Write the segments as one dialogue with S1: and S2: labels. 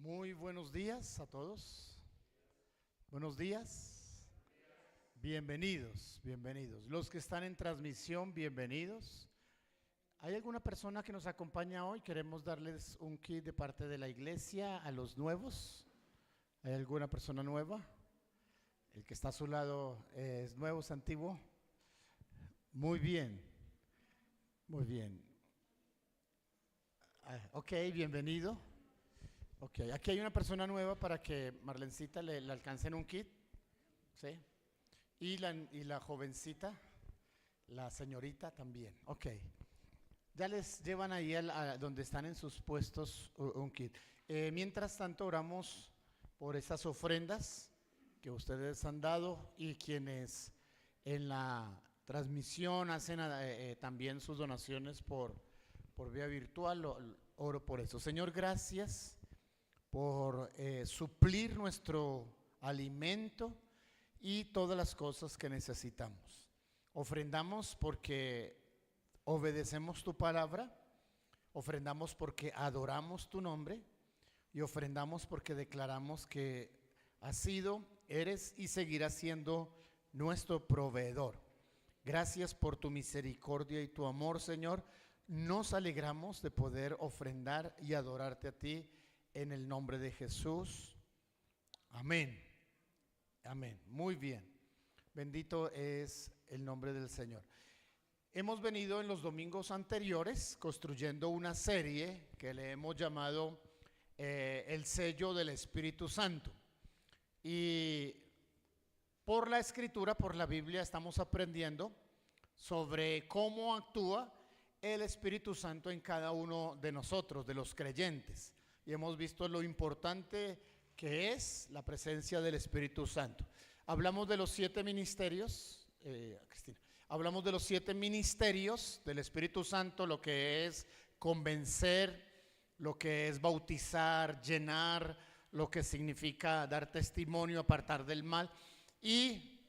S1: Muy buenos días a todos. Buenos días. Bienvenidos, bienvenidos. Los que están en transmisión, bienvenidos. ¿Hay alguna persona que nos acompaña hoy? Queremos darles un kit de parte de la iglesia a los nuevos. ¿Hay alguna persona nueva? El que está a su lado es nuevo, es antiguo. Muy bien, muy bien. Ok, bienvenido. Ok, aquí hay una persona nueva para que Marlencita le alcancen un kit, ¿sí? Y la jovencita, la señorita también, ok. Ya les llevan ahí a donde están en sus puestos un kit. Mientras tanto oramos por esas ofrendas que ustedes han dado y quienes en la transmisión hacen también sus donaciones por vía virtual. Oro por eso. Señor, gracias por suplir nuestro alimento y todas las cosas que necesitamos. Ofrendamos porque obedecemos tu palabra, ofrendamos porque adoramos tu nombre y ofrendamos porque declaramos que has sido, eres y seguirás siendo nuestro proveedor. Gracias por tu misericordia y tu amor, Señor. Nos alegramos de poder ofrendar y adorarte a ti en el nombre de Jesús. Amén. Amén. Muy bien. Bendito es el nombre del Señor. Hemos venido en los domingos anteriores construyendo una serie que le hemos llamado el sello del Espíritu Santo. Y por la Escritura, por la Biblia, estamos aprendiendo sobre cómo actúa el Espíritu Santo en cada uno de nosotros, de los creyentes. Y hemos visto lo importante que es la presencia del Espíritu Santo. Hablamos de los 7 ministerios, Cristina, hablamos de los 7 ministerios del Espíritu Santo, lo que es convencer, lo que es bautizar, llenar, lo que significa dar testimonio, apartar del mal. Y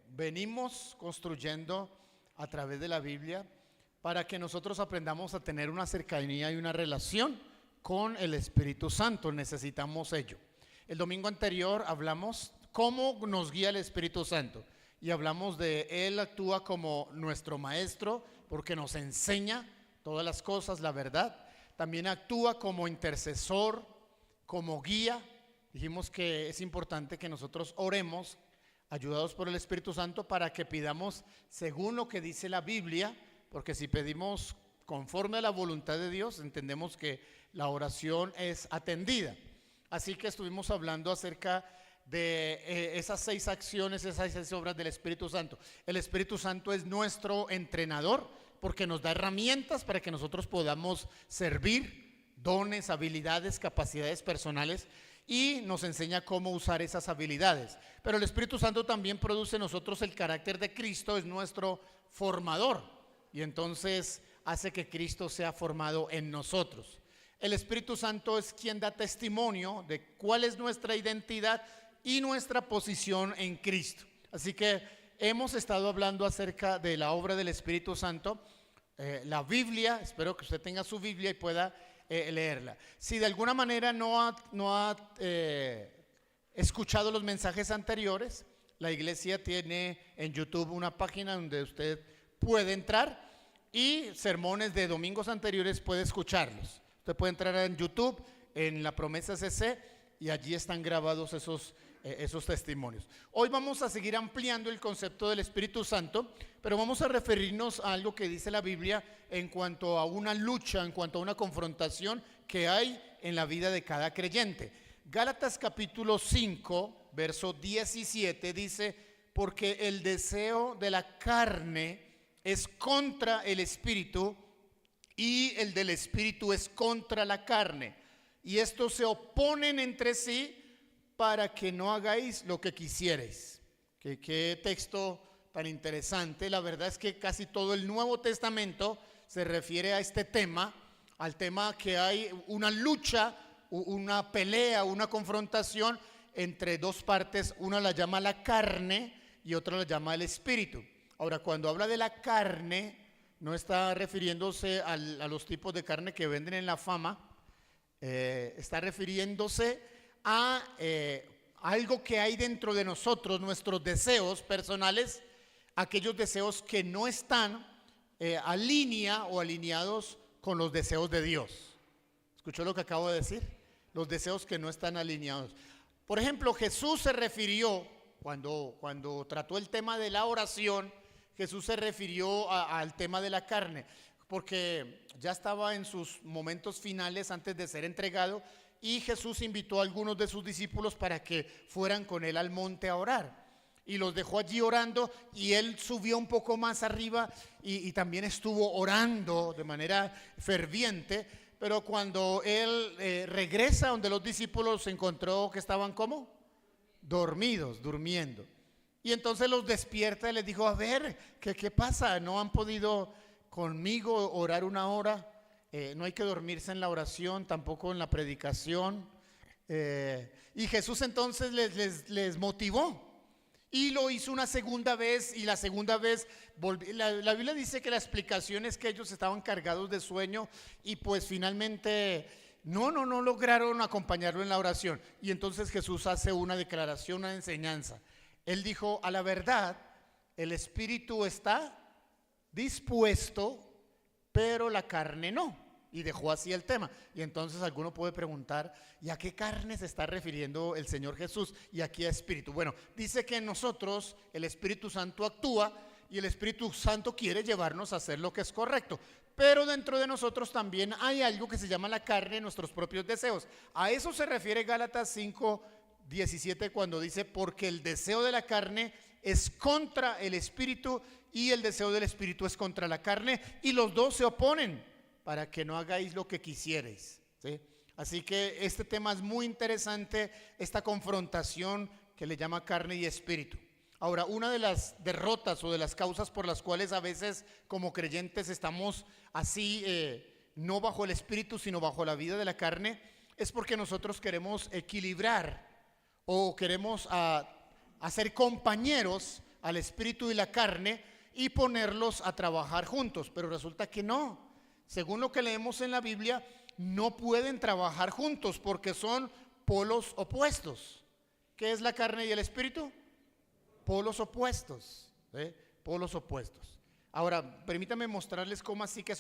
S1: venimos construyendo a través de la Biblia para que nosotros aprendamos a tener una cercanía y una relación con el Espíritu Santo. Necesitamos ello. El domingo anterior hablamos cómo nos guía el Espíritu Santo y hablamos de Él actúa como nuestro maestro porque nos enseña todas las cosas, la verdad. También actúa como intercesor, como guía. Dijimos que es importante que nosotros oremos ayudados por el Espíritu Santo para que pidamos según lo que dice la Biblia, porque si pedimos conforme a la voluntad de Dios, entendemos que la oración es atendida. Así que estuvimos hablando acerca de esas 6 acciones, esas 6 obras del Espíritu Santo. El Espíritu Santo es nuestro entrenador porque nos da herramientas para que nosotros podamos servir, dones, habilidades, capacidades personales, y nos enseña cómo usar esas habilidades. Pero el Espíritu Santo también produce en nosotros el carácter de Cristo, es nuestro formador, y entonces hace que Cristo sea formado en nosotros. El Espíritu Santo es quien da testimonio de cuál es nuestra identidad y nuestra posición en Cristo. Así que hemos estado hablando acerca de la obra del Espíritu Santo. La Biblia, espero que usted tenga su Biblia y pueda leerla. Si de alguna manera no ha escuchado los mensajes anteriores, la iglesia tiene en YouTube una página donde usted puede entrar y sermones de domingos anteriores puede escucharlos. Usted puede entrar en YouTube, en La Promesa CC, y allí están grabados esos testimonios. Hoy vamos a seguir ampliando el concepto del Espíritu Santo, pero vamos a referirnos a algo que dice la Biblia en cuanto a una lucha, en cuanto a una confrontación que hay en la vida de cada creyente. Gálatas capítulo 5, verso 17 dice: porque el deseo de la carne es contra el Espíritu y el del Espíritu es contra la carne. Y estos se oponen entre sí para que no hagáis lo que quisierais. Qué texto tan interesante. La verdad es que casi todo el Nuevo Testamento se refiere a este tema, al tema que hay una lucha, una pelea, una confrontación entre dos partes. Una la llama la carne y otra la llama el Espíritu. Ahora, cuando habla de la carne, no está refiriéndose a los tipos de carne que venden en la fama, está refiriéndose a algo que hay dentro de nosotros, nuestros deseos personales, aquellos deseos que no están alineados con los deseos de Dios. ¿Escuchó lo que acabo de decir? Los deseos que no están alineados. Por ejemplo, Jesús se refirió, cuando trató el tema de la oración, Jesús se refirió al tema de la carne, porque ya estaba en sus momentos finales antes de ser entregado, y Jesús invitó a algunos de sus discípulos para que fueran con él al monte a orar. Y los dejó allí orando, y él subió un poco más arriba y también estuvo orando de manera ferviente. Pero cuando él regresa donde los discípulos, se encontró que estaban ¿cómo? Dormidos, durmiendo. Y entonces los despierta y les dijo: a ver, ¿qué pasa? ¿No han podido conmigo orar una hora? No hay que dormirse en la oración, tampoco en la predicación. Y Jesús entonces les motivó. Y lo hizo una segunda vez, y la segunda vez la Biblia dice que la explicación es que ellos estaban cargados de sueño, y pues finalmente no lograron acompañarlo en la oración. Y entonces Jesús hace una declaración, una enseñanza. Él dijo: a la verdad, el espíritu está dispuesto, pero la carne no. Y dejó así el tema. Y entonces alguno puede preguntar: ¿y a qué carne se está refiriendo el Señor Jesús? Y aquí a espíritu. Bueno, dice que en nosotros el Espíritu Santo actúa, y el Espíritu Santo quiere llevarnos a hacer lo que es correcto. Pero dentro de nosotros también hay algo que se llama la carne, nuestros propios deseos. A eso se refiere Gálatas 5:17, cuando dice: porque el deseo de la carne es contra el Espíritu, y el deseo del Espíritu es contra la carne, y los dos se oponen para que no hagáis lo que quisierais, ¿sí? Así que este tema es muy interesante, esta confrontación que le llama carne y espíritu. Ahora, una de las derrotas o de las causas por las cuales a veces como creyentes estamos así, no bajo el espíritu sino bajo la vida de la carne, es porque nosotros queremos equilibrar o queremos hacer compañeros al espíritu y la carne y ponerlos a trabajar juntos, pero resulta que no. Según lo que leemos en la Biblia, no pueden trabajar juntos porque son polos opuestos. ¿Qué es la carne y el espíritu? Polos opuestos, ¿eh? Polos opuestos. Ahora, permítanme mostrarles cómo así que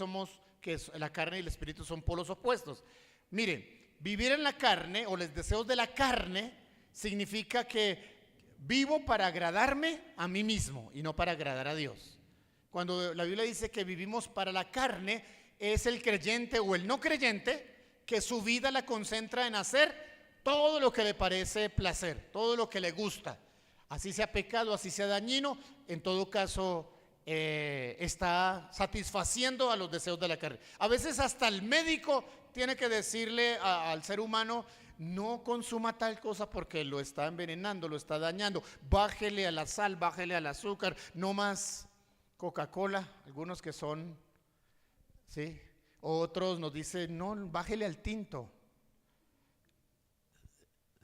S1: la carne y el espíritu son polos opuestos. Miren, vivir en la carne o los deseos de la carne significa que vivo para agradarme a mí mismo y no para agradar a Dios. Cuando la Biblia dice que vivimos para la carne, es el creyente o el no creyente que su vida la concentra en hacer todo lo que le parece placer, todo lo que le gusta, así sea pecado, así sea dañino, en todo caso está satisfaciendo a los deseos de la carne. A veces hasta el médico tiene que decirle al ser humano: no consuma tal cosa porque lo está envenenando, lo está dañando, bájele a la sal, bájele al azúcar, no más Coca-Cola, algunos que son, ¿sí? Otros nos dicen: no, bájele al tinto,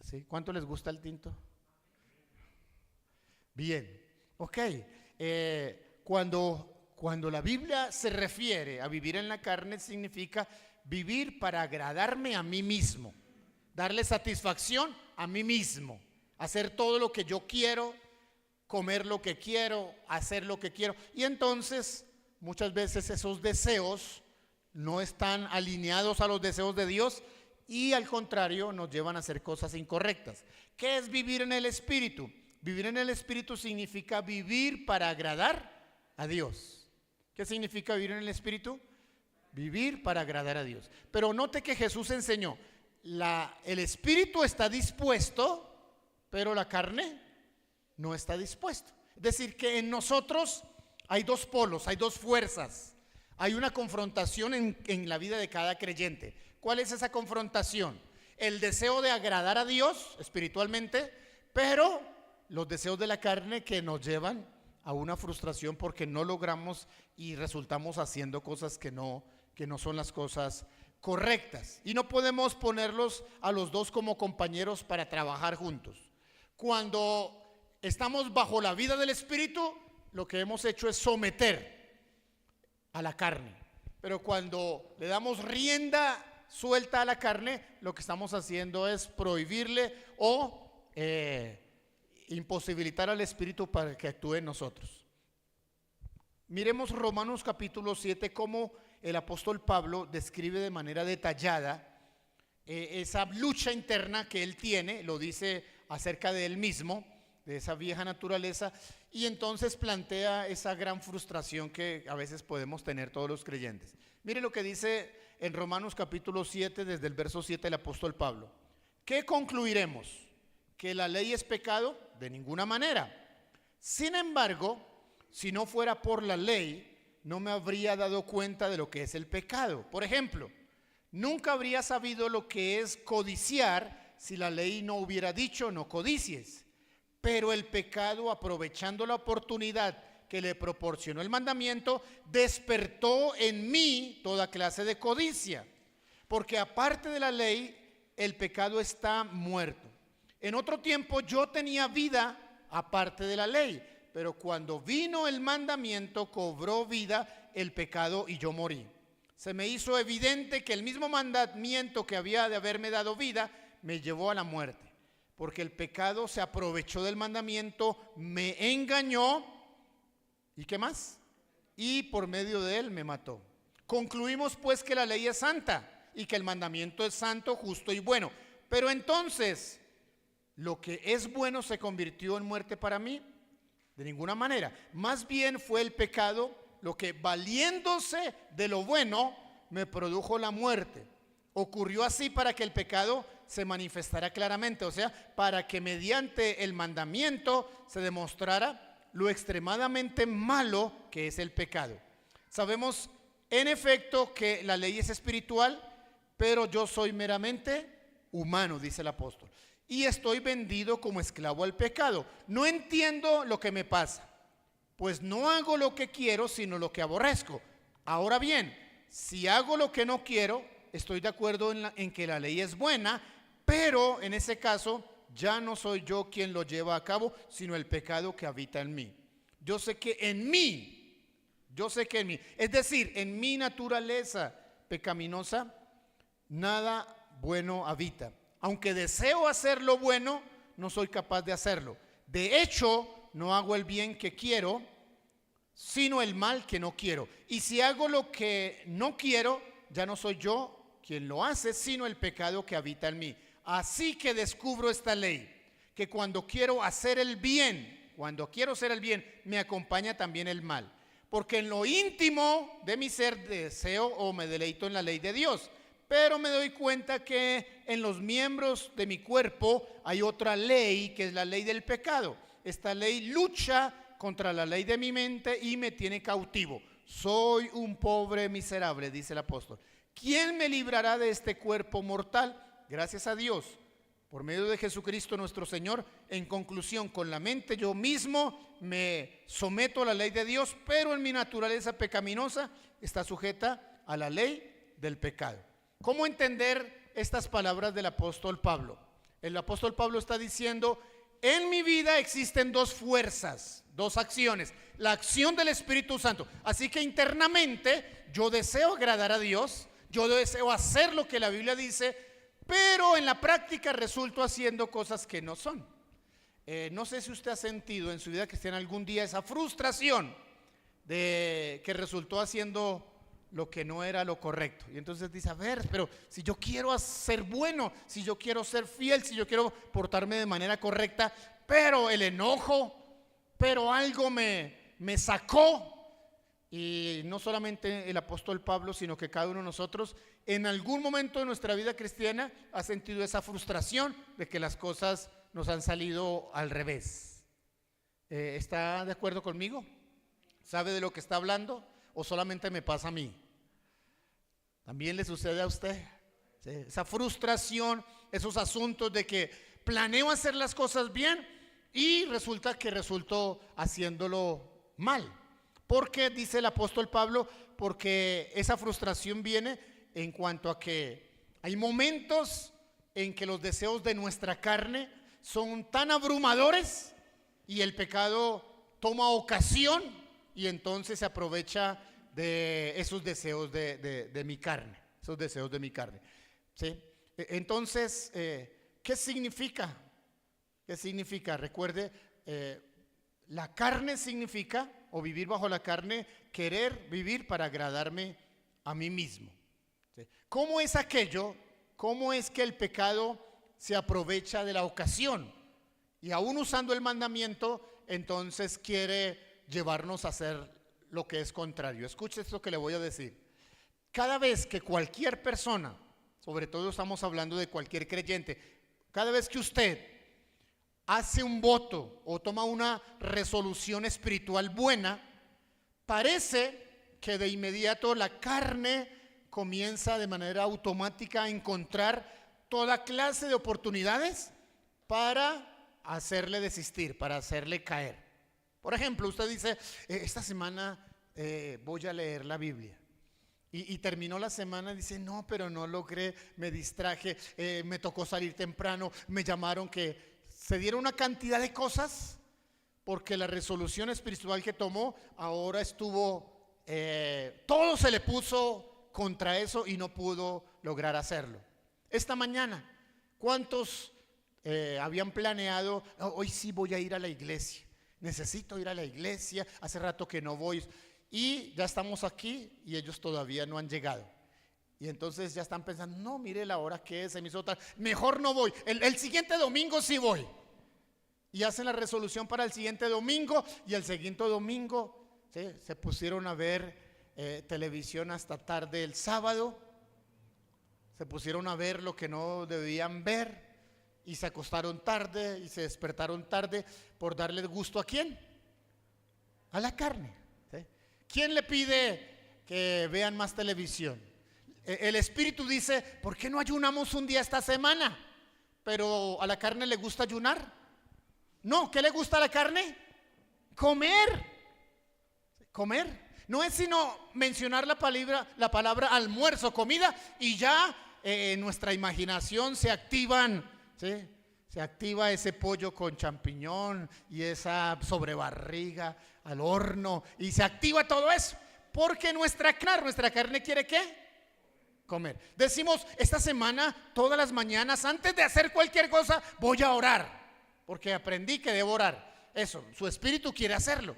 S1: ¿sí? ¿Cuánto les gusta el tinto? Bien, ok. Cuando la Biblia se refiere a vivir en la carne, significa vivir para agradarme a mí mismo, darle satisfacción a mí mismo, hacer todo lo que yo quiero, comer lo que quiero, hacer lo que quiero. Y entonces muchas veces esos deseos no están alineados a los deseos de Dios, y al contrario nos llevan a hacer cosas incorrectas. ¿Qué es vivir en el Espíritu? Vivir en el Espíritu significa vivir para agradar a Dios. ¿Qué significa vivir en el Espíritu? Vivir para agradar a Dios. Pero note que Jesús enseñó: el Espíritu está dispuesto, pero la carne no está dispuesto. Es decir, que en nosotros hay dos polos, hay dos fuerzas, hay una confrontación en la vida de cada creyente. ¿Cuál es esa confrontación? El deseo de agradar a Dios espiritualmente, pero los deseos de la carne que nos llevan a una frustración porque no logramos y resultamos haciendo cosas que no son las cosas correctas. Y no podemos ponerlos a los dos como compañeros para trabajar juntos. Cuando estamos bajo la vida del Espíritu, lo que hemos hecho es someter a la carne. Pero cuando le damos rienda suelta a la carne, lo que estamos haciendo es prohibirle o imposibilitar al Espíritu para que actúe en nosotros. Miremos Romanos capítulo 7, cómo el apóstol Pablo describe de manera detallada esa lucha interna que él tiene, lo dice acerca de él mismo, de esa vieja naturaleza, y entonces plantea esa gran frustración que a veces podemos tener todos los creyentes. Mire lo que dice en Romanos capítulo 7, desde el verso 7, el apóstol Pablo. ¿Qué concluiremos? ¿Que la ley es pecado? De ninguna manera. Sin embargo, si no fuera por la ley, no me habría dado cuenta de lo que es el pecado. Por ejemplo, nunca habría sabido lo que es codiciar si la ley no hubiera dicho no codicies. Pero el pecado, aprovechando la oportunidad que le proporcionó el mandamiento, despertó en mí toda clase de codicia. Porque aparte de la ley, el pecado está muerto. En otro tiempo yo tenía vida aparte de la ley, pero cuando vino el mandamiento cobró vida el pecado y yo morí. Se me hizo evidente que el mismo mandamiento que había de haberme dado vida me llevó a la muerte. Porque el pecado se aprovechó del mandamiento, me engañó, ¿y qué más? Y por medio de él me mató. Concluimos pues que la ley es santa y que el mandamiento es santo, justo y bueno. Pero entonces, ¿lo que es bueno se convirtió en muerte para mí? De ninguna manera. Más bien fue el pecado lo que, valiéndose de lo bueno, me produjo la muerte. Ocurrió así para que el pecado se manifestara claramente, o sea, para que mediante el mandamiento se demostrara lo extremadamente malo que es el pecado. Sabemos en efecto que la ley es espiritual, pero yo soy meramente humano, dice el apóstol, y estoy vendido como esclavo al pecado. No entiendo lo que me pasa, pues no hago lo que quiero, sino lo que aborrezco. Ahora bien, si hago lo que no quiero, estoy de acuerdo en que la ley es buena, pero en ese caso ya no soy yo quien lo lleva a cabo, sino el pecado que habita en mí. Yo sé que en mí, es decir, en mi naturaleza pecaminosa, nada bueno habita. Aunque deseo hacer lo bueno, no soy capaz de hacerlo. De hecho, no hago el bien que quiero, sino el mal que no quiero. Y si hago lo que no quiero, ya no soy yo quien lo hace, sino el pecado que habita en mí. Así que descubro esta ley, que cuando quiero hacer el bien, me acompaña también el mal. Porque en lo íntimo de mi ser deseo o me deleito en la ley de Dios. Pero me doy cuenta que en los miembros de mi cuerpo hay otra ley, que es la ley del pecado. Esta ley lucha contra la ley de mi mente y me tiene cautivo. Soy un pobre miserable, dice el apóstol. ¿Quién me librará de este cuerpo mortal? Gracias a Dios, por medio de Jesucristo nuestro Señor. En conclusión, con la mente yo mismo me someto a la ley de Dios, pero en mi naturaleza pecaminosa está sujeta a la ley del pecado. ¿Cómo entender estas palabras del apóstol Pablo? El apóstol Pablo está diciendo: en mi vida existen dos fuerzas, dos acciones. La acción del Espíritu Santo. Así que internamente yo deseo agradar a Dios, yo deseo hacer lo que la Biblia dice, pero en la práctica resulto haciendo cosas que no son. No sé si usted ha sentido en su vida cristiana algún día esa frustración de que resultó haciendo lo que no era lo correcto. Y entonces dice: a ver, pero si yo quiero ser bueno, si yo quiero ser fiel, si yo quiero portarme de manera correcta, pero el enojo, pero algo me sacó. Y no solamente el apóstol Pablo, sino que cada uno de nosotros en algún momento de nuestra vida cristiana ha sentido esa frustración de que las cosas nos han salido al revés. ¿Está de acuerdo conmigo? ¿Sabe de lo que está hablando? ¿O solamente me pasa a mí? ¿También le sucede a usted? ¿Sí? Esa frustración, esos asuntos de que planeo hacer las cosas bien y resulta que resultó haciéndolo mal. Porque dice el apóstol Pablo, porque esa frustración viene en cuanto a que hay momentos en que los deseos de nuestra carne son tan abrumadores y el pecado toma ocasión y entonces se aprovecha de esos deseos de mi carne. esos deseos de mi carne. ¿Sí? Entonces, ¿qué significa? ¿Qué significa? Recuerde, la carne significa, o vivir bajo la carne, querer vivir para agradarme a mí mismo. ¿Sí? ¿Cómo es aquello? ¿Cómo es que el pecado se aprovecha de la ocasión? Y aún usando el mandamiento, entonces quiere llevarnos a hacer lo que es contrario. Escuche esto que le voy a decir. Cada vez que cualquier persona, sobre todo estamos hablando de cualquier creyente, cada vez que usted hace un voto o toma una resolución espiritual buena, parece que de inmediato la carne comienza de manera automática a encontrar toda clase de oportunidades para hacerle desistir, para hacerle caer. Por ejemplo, usted dice, esta semana voy a leer la Biblia. Y terminó la semana y dice, no, pero no logré, me distraje, me tocó salir temprano, me llamaron, que se dieron una cantidad de cosas porque la resolución espiritual que tomó ahora estuvo, todo se le puso contra eso y no pudo lograr hacerlo. Esta mañana, ¿cuántos habían planeado, hoy sí voy a ir a la iglesia, necesito ir a la iglesia, hace rato que no voy, y ya estamos aquí y ellos todavía no han llegado? Y entonces ya están pensando, no, mire la hora que es, se me hizo tal, mejor no voy, el siguiente domingo sí voy. Y hacen la resolución para el siguiente domingo, y el siguiente domingo, ¿sí?, se pusieron a ver televisión hasta tarde el sábado, se pusieron a ver lo que no debían ver, y se acostaron tarde y se despertaron tarde por darle gusto ¿a quién? A la carne. ¿Sí? ¿Quién le pide que vean más televisión? El Espíritu dice, ¿por qué no ayunamos un día esta semana? Pero a la carne le gusta ayunar. No, ¿qué le gusta a la carne? Comer. Comer. No es sino mencionar la palabra almuerzo, comida, y ya en nuestra imaginación se activan, ¿sí?, se activa ese pollo con champiñón y esa sobrebarriga al horno, y se activa todo eso, porque nuestra carne quiere ¿qué? Comer. Decimos, esta semana, todas las mañanas, antes de hacer cualquier cosa, voy a orar, porque aprendí que debo orar. Eso, su espíritu quiere hacerlo,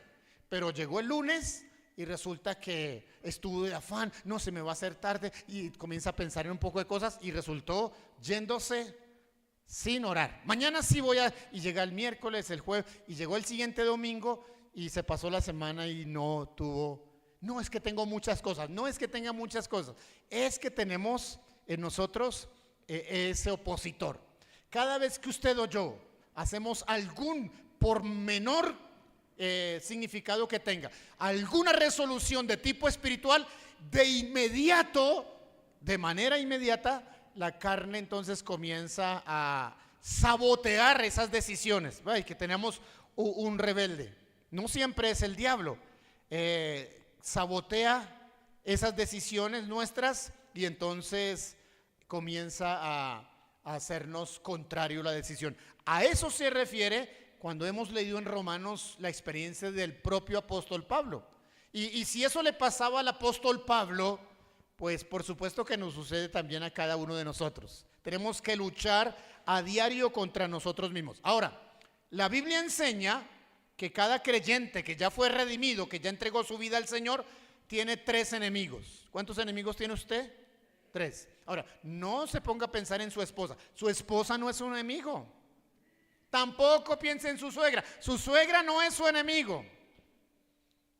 S1: pero llegó el lunes y resulta que estuvo de afán, no, se me va a hacer tarde, y comienza a pensar en un poco de cosas y resultó yéndose sin orar. Mañana sí voy a, y llega el miércoles, el jueves, y llegó el siguiente domingo y se pasó la semana y no tuvo. No es que tengo muchas cosas, no es que tenga muchas cosas, es que tenemos en nosotros ese opositor. Cada vez que usted o yo hacemos algún, por menor significado que tenga, alguna resolución de tipo espiritual, de inmediato, de manera inmediata, la carne entonces comienza a sabotear esas decisiones. Ay, que tenemos un rebelde, no siempre es el diablo, sabotea esas decisiones nuestras y entonces comienza a hacernos contrario la decisión. A eso se refiere cuando hemos leído en Romanos la experiencia del propio apóstol Pablo. Y si eso le pasaba al apóstol Pablo, pues por supuesto que nos sucede también a cada uno de nosotros. Tenemos que luchar a diario contra nosotros mismos. Ahora, la Biblia enseña que cada creyente que ya fue redimido, que ya entregó su vida al Señor, tiene 3 enemigos. ¿Cuántos enemigos tiene usted? 3. Ahora, no se ponga a pensar en su esposa. Su esposa no es un enemigo. Tampoco piense en su suegra. Su suegra no es su enemigo.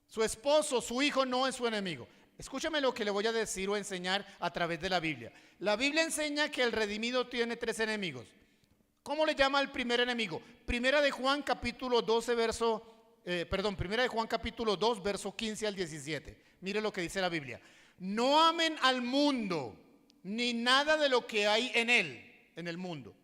S1: Su esposo, su hijo no es su enemigo. Escúchame lo que le voy a decir o enseñar a través de la Biblia. La Biblia enseña que el redimido tiene 3 enemigos. ¿Cómo le llama al primer enemigo? Primera de Juan capítulo 12 Primera de Juan capítulo 2 verso 15 al 17. Mire lo que dice la Biblia. No amen al mundo ni nada de lo que hay en él, en el mundo.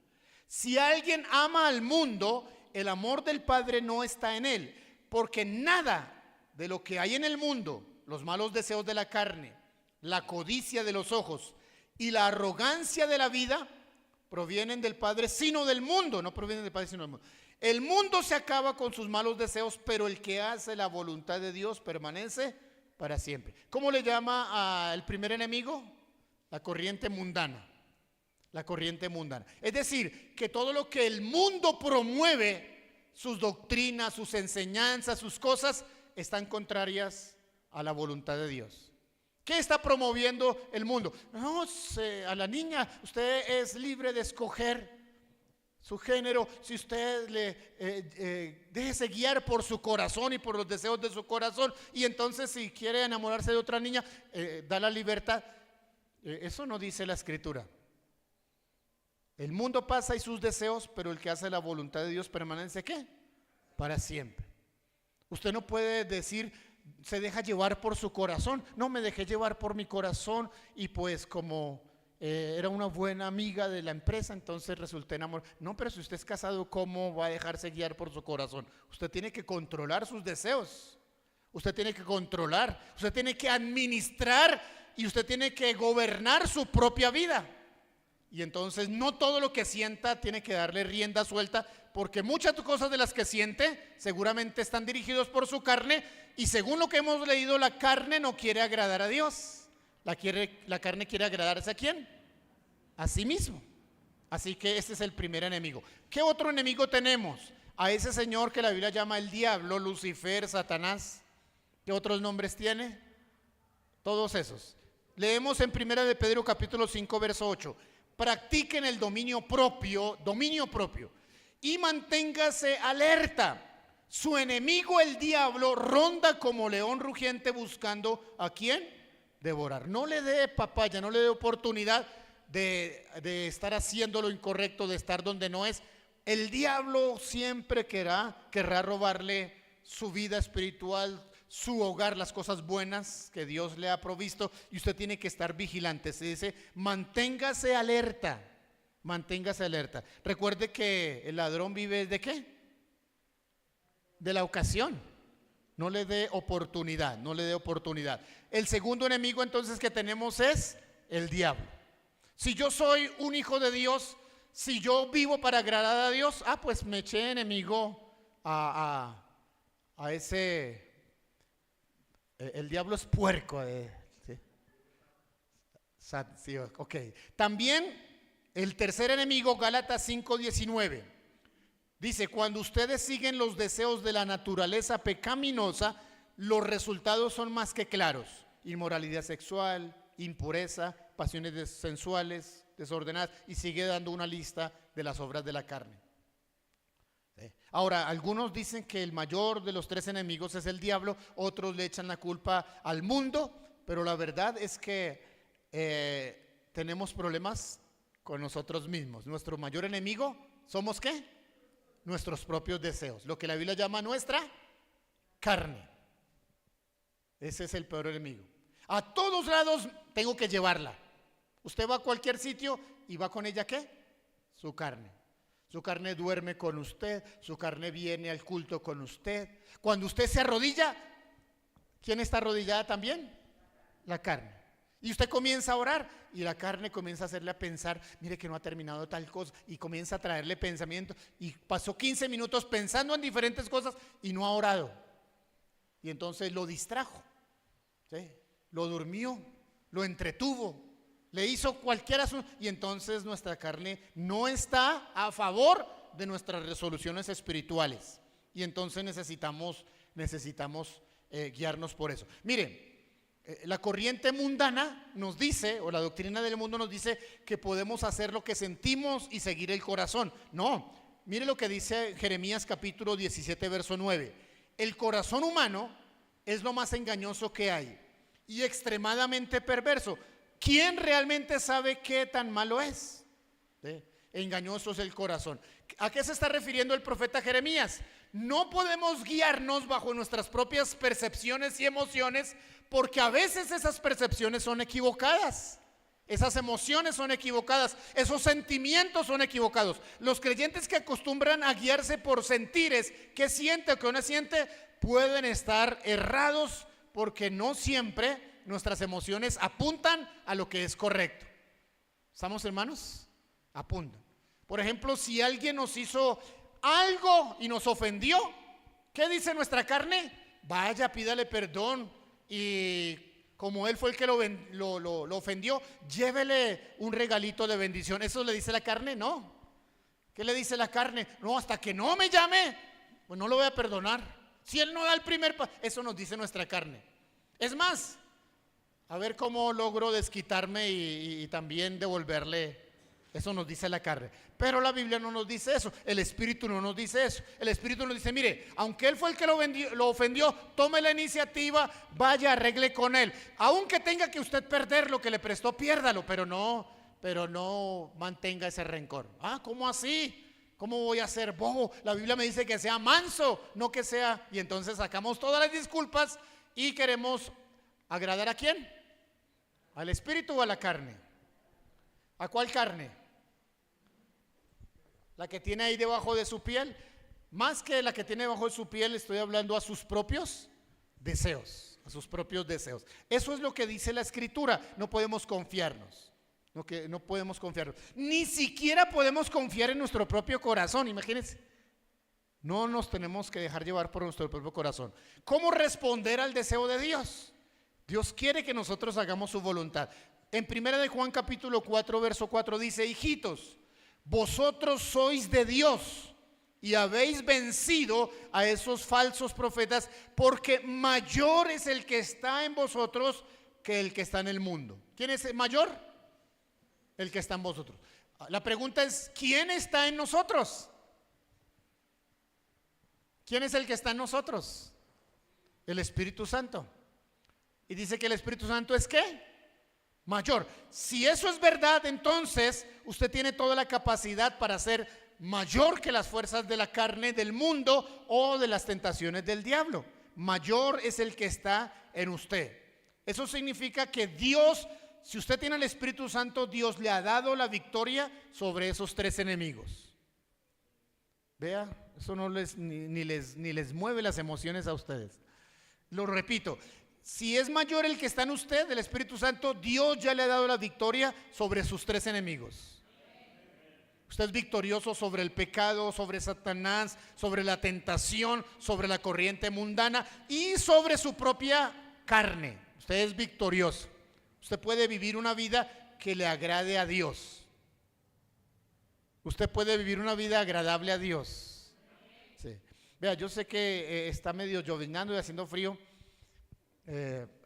S1: Si alguien ama al mundo, el amor del Padre no está en él, porque nada de lo que hay en el mundo, los malos deseos de la carne, la codicia de los ojos y la arrogancia de la vida, provienen del Padre, sino del mundo. No provienen del Padre, sino del mundo. El mundo se acaba con sus malos deseos, pero el que hace la voluntad de Dios permanece para siempre. ¿Cómo le llama al primer enemigo? La corriente mundana. La corriente mundana. Es decir, que todo lo que el mundo promueve, sus doctrinas, sus enseñanzas, sus cosas, están contrarias a la voluntad de Dios. ¿Qué está promoviendo el mundo? No, a la niña, usted es libre de escoger su género. Si usted déjese guiar por su corazón y por los deseos de su corazón, y entonces si quiere enamorarse de otra niña, da la libertad. Eso no dice la Escritura. El mundo pasa y sus deseos, pero el que hace la voluntad de Dios permanece, ¿qué? Para siempre. Usted no puede decir, se deja llevar por su corazón. No, me dejé llevar por mi corazón y pues como era una buena amiga de la empresa, entonces resulté enamorado. No, pero si usted es casado, ¿cómo va a dejarse guiar por su corazón? Usted tiene que controlar sus deseos. Usted tiene que controlar, usted tiene que administrar y usted tiene que gobernar su propia vida. Y entonces no todo lo que sienta tiene que darle rienda suelta, porque muchas cosas de las que siente seguramente están dirigidos por su carne, y según lo que hemos leído, la carne no quiere agradar a Dios. La carne quiere agradarse ¿a quién? A sí mismo. Así que este es el primer enemigo. ¿Qué otro enemigo tenemos? A ese señor que la Biblia llama el diablo, Lucifer, Satanás. ¿Qué otros nombres tiene? Todos esos. Leemos en 1 de Pedro capítulo 5 verso 8. Practiquen el dominio propio, y manténgase alerta. Su enemigo el diablo ronda como león rugiente buscando ¿a quién? Devorar. No le dé papaya, no le dé oportunidad de estar haciendo lo incorrecto, de estar donde no es. El diablo siempre querrá robarle su vida espiritual, su hogar, las cosas buenas que Dios le ha provisto, y usted tiene que estar vigilante. Se dice, manténgase alerta, manténgase alerta. Recuerde que el ladrón vive ¿de qué? De la ocasión. No le dé oportunidad, no le dé oportunidad. El segundo enemigo entonces que tenemos es el diablo. Si yo soy un hijo de Dios, si yo vivo para agradar a Dios, pues me eché enemigo a ese. El diablo es puerco. ¿Sí? Ok. También el tercer enemigo, Gálatas 5:19. Dice, cuando ustedes siguen los deseos de la naturaleza pecaminosa, los resultados son más que claros. Inmoralidad sexual, impureza, pasiones sensuales, desordenadas, y sigue dando una lista de las obras de la carne. Ahora, algunos dicen que el mayor de los tres enemigos es el diablo, otros le echan la culpa al mundo, pero la verdad es que tenemos problemas con nosotros mismos. Nuestro mayor enemigo, ¿somos qué? Nuestros propios deseos, lo que la Biblia llama nuestra carne. Ese es el peor enemigo. A todos lados tengo que llevarla. Usted va a cualquier sitio y va con ella ¿qué? Su carne. Su carne duerme con usted, su carne viene al culto con usted. Cuando usted se arrodilla, ¿quién está arrodillada también? La carne. Y usted comienza a orar y la carne comienza a hacerle a pensar, mire que no ha terminado tal cosa, y comienza a traerle pensamiento, y pasó 15 minutos pensando en diferentes cosas y no ha orado. Y entonces lo distrajo, ¿sí? Lo durmió, lo entretuvo, le hizo cualquier asunto, y entonces nuestra carne no está a favor de nuestras resoluciones espirituales, y entonces necesitamos guiarnos por eso. Miren, la corriente mundana nos dice, o la doctrina del mundo nos dice, que podemos hacer lo que sentimos y seguir el corazón. No, mire lo que dice Jeremías capítulo 17 verso 9. El corazón humano es lo más engañoso que hay y extremadamente perverso. ¿Quién realmente sabe qué tan malo es? ¿Sí? Engañoso es el corazón. ¿A qué se está refiriendo el profeta Jeremías? No podemos guiarnos bajo nuestras propias percepciones y emociones, porque a veces esas percepciones son equivocadas, esas emociones son equivocadas, esos sentimientos son equivocados. Los creyentes que acostumbran a guiarse por sentires, qué siente o qué no siente, pueden estar errados, porque no siempre nuestras emociones apuntan a lo que es correcto. ¿Estamos, hermanos? Apuntan. Por ejemplo, si alguien nos hizo algo y nos ofendió, ¿qué dice nuestra carne? Vaya, pídale perdón y como él fue el que lo ofendió, llévele un regalito de bendición. ¿Eso le dice la carne? No. ¿Qué le dice la carne? No, hasta que no me llame, pues no lo voy a perdonar. Si él no da el primer paso, eso nos dice nuestra carne. Es más, a ver cómo logro desquitarme y también devolverle. Eso nos dice la carne. Pero la Biblia no nos dice eso. El Espíritu no nos dice eso. El Espíritu nos dice, mire, aunque él fue el que lo ofendió, tome la iniciativa, vaya, arregle con él. Aunque tenga que usted perder lo que le prestó, piérdalo, pero no mantenga ese rencor. Ah, ¿cómo así? ¿Cómo voy a ser bobo? La Biblia me dice que sea manso, no que sea. Y entonces sacamos todas las disculpas y queremos agradar ¿a quién? ¿Al Espíritu o a la carne? ¿A cuál carne? La que tiene ahí debajo de su piel. Más que la que tiene debajo de su piel, estoy hablando a sus propios deseos. A sus propios deseos. Eso es lo que dice la Escritura. No podemos confiarnos. No podemos confiarnos. Ni siquiera podemos confiar en nuestro propio corazón. Imagínense. No nos tenemos que dejar llevar por nuestro propio corazón. ¿Cómo responder al deseo de Dios? Dios quiere que nosotros hagamos su voluntad. En 1 de Juan capítulo 4 verso 4 dice: hijitos, vosotros sois de Dios y habéis vencido a esos falsos profetas, porque mayor es el que está en vosotros que el que está en el mundo. ¿Quién es el mayor? El que está en vosotros. La pregunta es, ¿quién está en nosotros? ¿Quién es el que está en nosotros? El Espíritu Santo. Y dice que el Espíritu Santo es ¿qué? Mayor. Si eso es verdad, entonces usted tiene toda la capacidad para ser mayor que las fuerzas de la carne, del mundo o de las tentaciones del diablo. Mayor es el que está en usted. Eso significa que Dios, si usted tiene el Espíritu Santo, Dios le ha dado la victoria sobre esos tres enemigos. Vea, eso no ni les mueve las emociones a ustedes. Lo repito. Si es mayor el que está en usted, el Espíritu Santo, Dios ya le ha dado la victoria sobre sus tres enemigos. Usted es victorioso sobre el pecado, sobre Satanás, sobre la tentación, sobre la corriente mundana y sobre su propia carne. Usted es victorioso. Usted puede vivir una vida que le agrade a Dios. Usted puede vivir una vida agradable a Dios. Sí. Vea, yo sé que está medio lloviznando y haciendo frío.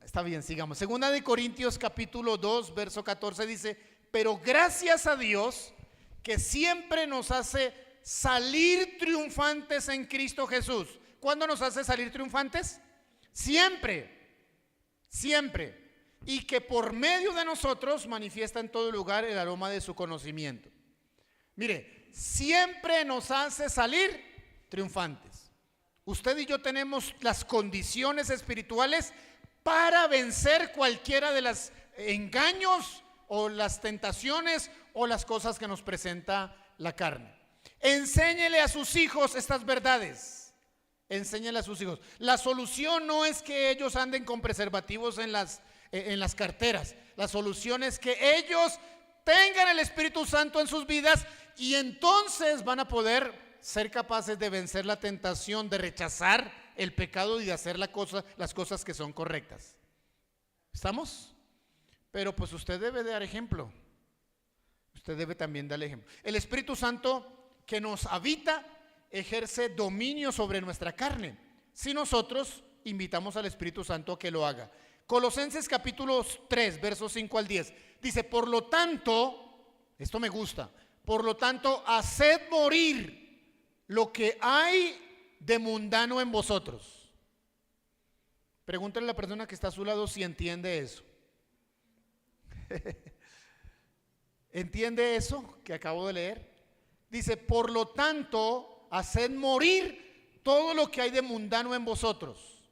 S1: Está bien, sigamos. Segunda de Corintios capítulo 2 verso 14 dice: pero gracias a Dios que siempre nos hace salir triunfantes en Cristo Jesús. ¿Cuándo nos hace salir triunfantes? Siempre, siempre. Y que por medio de nosotros manifiesta en todo lugar el aroma de su conocimiento. Mire, siempre nos hace salir triunfantes. Usted y yo tenemos las condiciones espirituales para vencer cualquiera de los engaños o las tentaciones o las cosas que nos presenta la carne. Enséñele a sus hijos estas verdades. Enséñele a sus hijos. La solución no es que ellos anden con preservativos en las carteras. La solución es que ellos tengan el Espíritu Santo en sus vidas y entonces van a poder ser capaces de vencer la tentación, de rechazar el pecado y de hacer las cosas que son correctas. ¿Estamos? Pero pues usted debe dar ejemplo. Usted debe también dar ejemplo. El Espíritu Santo que nos habita ejerce dominio sobre nuestra carne, si nosotros invitamos al Espíritu Santo a que lo haga. Colosenses capítulo 3 versos 5 al 10 dice: por lo tanto, esto me gusta, por lo tanto, haced morir lo que hay de mundano en vosotros. Pregúntale a la persona que está a su lado si entiende eso. ¿Entiende eso que acabo de leer? Dice: por lo tanto, haced morir todo lo que hay de mundano en vosotros: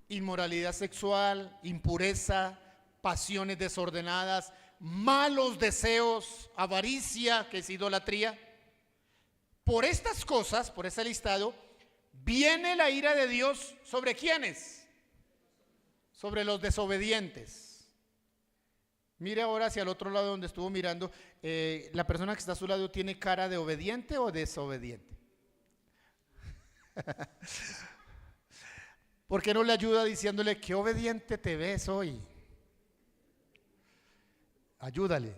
S1: inmoralidad sexual, impureza, pasiones desordenadas, malos deseos, avaricia, que es idolatría. Por estas cosas, por ese listado, viene la ira de Dios ¿sobre quiénes? Sobre los desobedientes. Mire ahora hacia el otro lado donde estuvo mirando. La persona que está a su lado, ¿tiene cara de obediente o desobediente? ¿Por qué no le ayuda diciéndole: qué obediente te ves hoy? Ayúdale.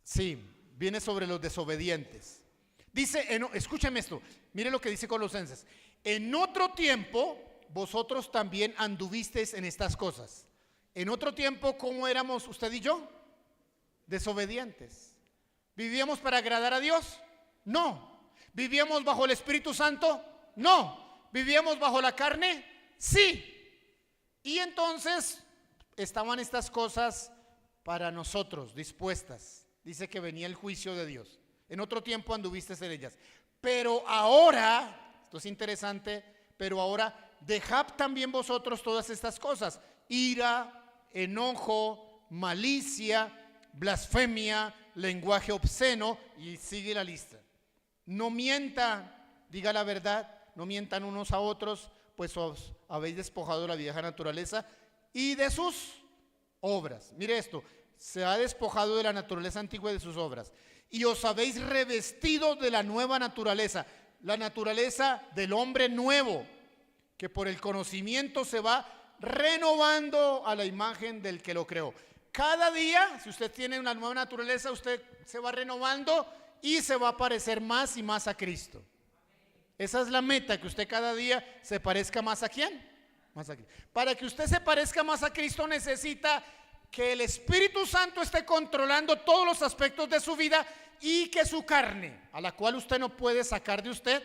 S1: Sí, viene sobre los desobedientes. Dice, escúchame esto, mire lo que dice Colosenses. En otro tiempo, vosotros también anduvisteis en estas cosas. En otro tiempo, ¿cómo éramos usted y yo? Desobedientes. ¿Vivíamos para agradar a Dios? No. ¿Vivíamos bajo el Espíritu Santo? No. ¿Vivíamos bajo la carne? Sí. Y entonces estaban estas cosas para nosotros dispuestas. Dice que venía el juicio de Dios. En otro tiempo anduviste en ellas. Pero ahora, esto es interesante, pero ahora dejad también vosotros todas estas cosas: ira, enojo, malicia, blasfemia, lenguaje obsceno, y sigue la lista. No mienta, diga la verdad, no mientan unos a otros, pues os habéis despojado de la vieja naturaleza y de sus obras. Mire esto, se ha despojado de la naturaleza antigua y de sus obras, y os habéis revestido de la nueva naturaleza, la naturaleza del hombre nuevo, que por el conocimiento se va renovando a la imagen del que lo creó. Cada día, si usted tiene una nueva naturaleza, usted se va renovando y se va a parecer más y más a Cristo. Esa es la meta, que usted cada día se parezca más ¿a quién? Más a Cristo. Para que usted se parezca más a Cristo, necesita que el Espíritu Santo esté controlando todos los aspectos de su vida, y que su carne, a la cual usted no puede sacar de usted,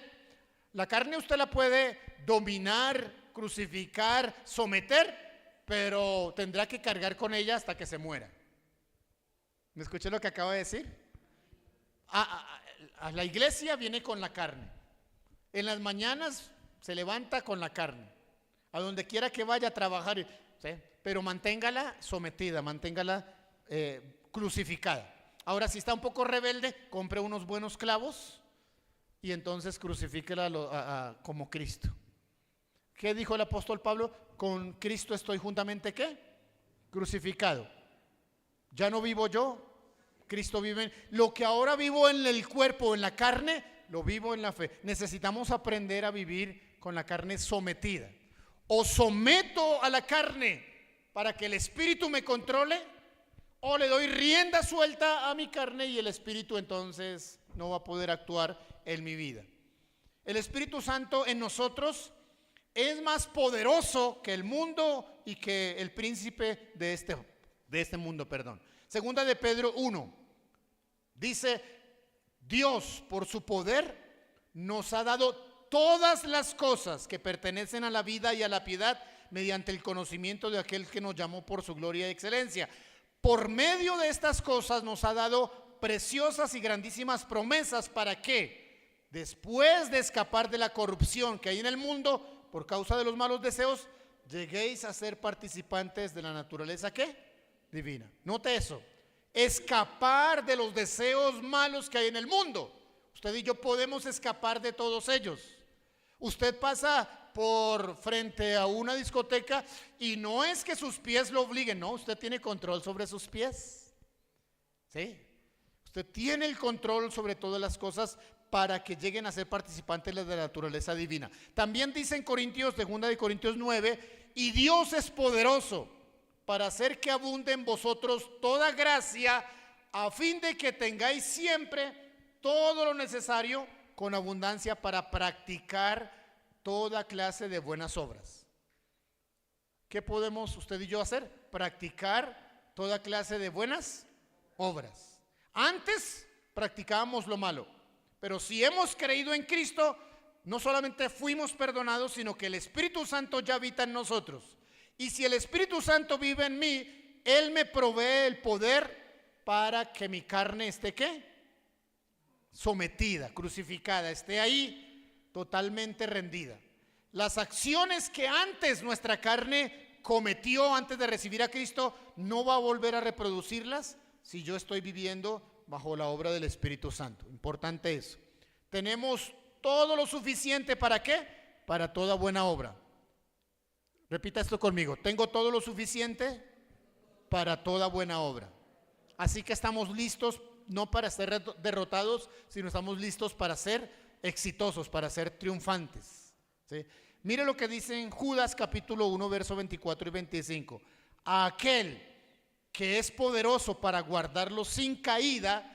S1: la carne usted la puede dominar, crucificar, someter, pero tendrá que cargar con ella hasta que se muera. ¿Me escuché lo que acabo de decir? A la iglesia viene con la carne. En las mañanas se levanta con la carne. A donde quiera que vaya a trabajar, ¿sí? Pero manténgala sometida, manténgala crucificada. Ahora, si está un poco rebelde, compre unos buenos clavos y entonces crucifíquela como Cristo. ¿Qué dijo el apóstol Pablo? Con Cristo estoy juntamente ¿qué? Crucificado. Ya no vivo yo, Cristo vive en lo que ahora vivo en el cuerpo, en la carne, lo vivo en la fe. Necesitamos aprender a vivir con la carne sometida. O someto a la carne para que el Espíritu me controle, o le doy rienda suelta a mi carne y el Espíritu entonces no va a poder actuar en mi vida. El Espíritu Santo en nosotros es más poderoso que el mundo y que el príncipe de este mundo, perdón. Segunda de Pedro 1 dice: Dios por su poder nos ha dado todas las cosas que pertenecen a la vida y a la piedad, mediante el conocimiento de aquel que nos llamó por su gloria y excelencia. Por medio de estas cosas nos ha dado preciosas y grandísimas promesas, para que después de escapar de la corrupción que hay en el mundo por causa de los malos deseos, lleguéis a ser participantes de la naturaleza ¿qué? Divina. Note eso, escapar de los deseos malos que hay en el mundo. Usted y yo podemos escapar de todos ellos. Usted pasa por frente a una discoteca y no es que sus pies lo obliguen, no, usted tiene control sobre sus pies. ¿Sí? Usted tiene el control sobre todas las cosas para que lleguen a ser participantes de la naturaleza divina. También dice en Corintios, 2 Corintios 9, y Dios es poderoso para hacer que abunde en vosotros toda gracia, a fin de que tengáis siempre todo lo necesario con abundancia para practicar toda clase de buenas obras. ¿Qué podemos usted y yo hacer? Practicar toda clase de buenas obras. Antes practicábamos lo malo, pero si hemos creído en Cristo, no solamente fuimos perdonados, sino que el Espíritu Santo ya habita en nosotros. Y si el Espíritu Santo vive en mí, Él me provee el poder para que mi carne esté ¿qué? Sometida, crucificada, esté ahí totalmente rendida. Las acciones que antes nuestra carne cometió antes de recibir a Cristo, no va a volver a reproducirlas si yo estoy viviendo bajo la obra del Espíritu Santo. Importante eso. Tenemos todo lo suficiente ¿para qué? Para toda buena obra. Repita esto conmigo: tengo todo lo suficiente para toda buena obra. Así que estamos listos no para ser derrotados, sino estamos listos para ser exitosos, para ser triunfantes. ¿Sí? Mire lo que dice en Judas capítulo 1 verso 24 y 25. A aquel que es poderoso para guardarlos sin caída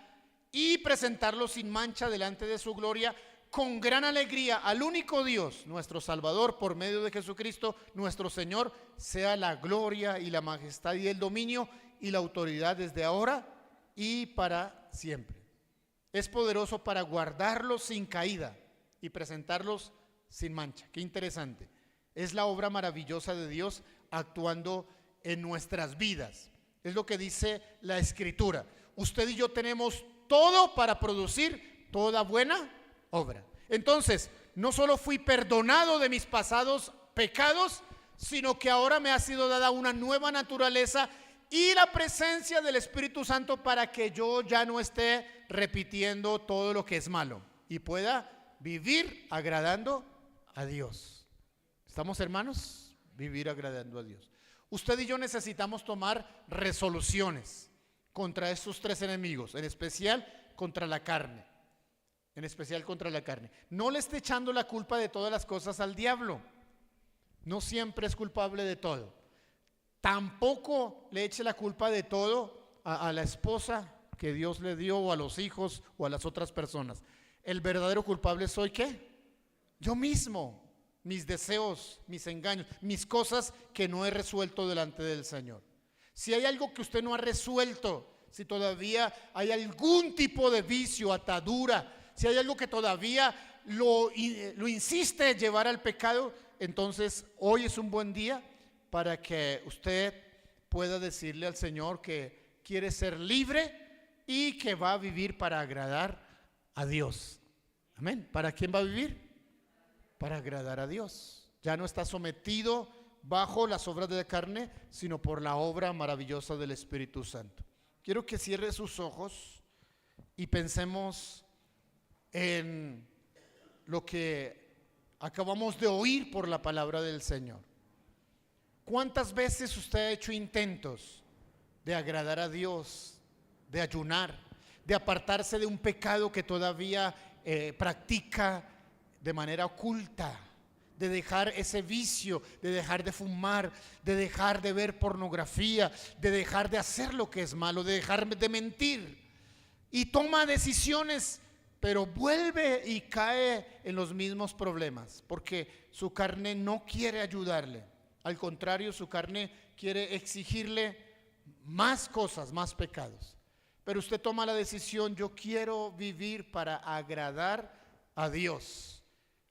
S1: y presentarlos sin mancha delante de su gloria con gran alegría al único Dios, nuestro Salvador, por medio de Jesucristo, nuestro Señor, sea la gloria y la majestad y el dominio y la autoridad desde ahora y para siempre. Es poderoso para guardarlos sin caída y presentarlos sin mancha. Qué interesante. Es la obra maravillosa de Dios actuando en nuestras vidas. Es lo que dice la Escritura. Usted y yo tenemos todo para producir toda buena obra. Entonces, no solo fui perdonado de mis pasados pecados, sino que ahora me ha sido dada una nueva naturaleza y la presencia del Espíritu Santo para que yo ya no esté repitiendo todo lo que es malo y pueda vivir agradando a Dios. ¿Estamos, hermanos? Vivir agradando a Dios. Usted y yo necesitamos tomar resoluciones contra estos tres enemigos, en especial contra la carne. En especial contra la carne. No le esté echando la culpa de todas las cosas al diablo. No siempre es culpable de todo. Tampoco le eche la culpa de todo a la esposa que Dios le dio, o a los hijos, o a las otras personas. El verdadero culpable soy ¿qué? Yo mismo. Mis deseos, mis engaños, mis cosas que no he resuelto delante del Señor. Si hay algo que usted no ha resuelto, si todavía hay algún tipo de vicio, atadura, si hay algo que todavía lo insiste en llevar al pecado, entonces hoy es un buen día para que usted pueda decirle al Señor que quiere ser libre y que va a vivir para agradar a Dios. Amén. ¿Para quién va a vivir? Para agradar a Dios. Ya no está sometido bajo las obras de la carne, sino por la obra maravillosa del Espíritu Santo. Quiero que cierre sus ojos y pensemos en lo que acabamos de oír por la palabra del Señor. ¿Cuántas veces usted ha hecho intentos de agradar a Dios, de ayunar, de apartarse de un pecado que todavía practica de manera oculta, de dejar ese vicio, de dejar de fumar, de dejar de ver pornografía, de dejar de hacer lo que es malo, de dejar de mentir, y toma decisiones, pero vuelve y cae en los mismos problemas, porque su carne no quiere ayudarle? Al contrario, su carne quiere exigirle más cosas, más pecados. Pero usted toma la decisión: yo quiero vivir para agradar a Dios.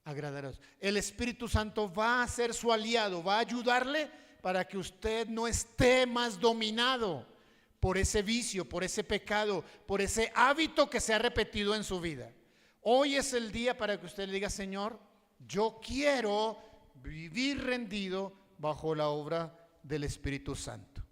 S1: Agradar a Dios. El Espíritu Santo va a ser su aliado, va a ayudarle para que usted no esté más dominado por ese vicio, por ese pecado, por ese hábito que se ha repetido en su vida. Hoy es el día para que usted le diga: Señor, yo quiero vivir rendido bajo la obra del Espíritu Santo.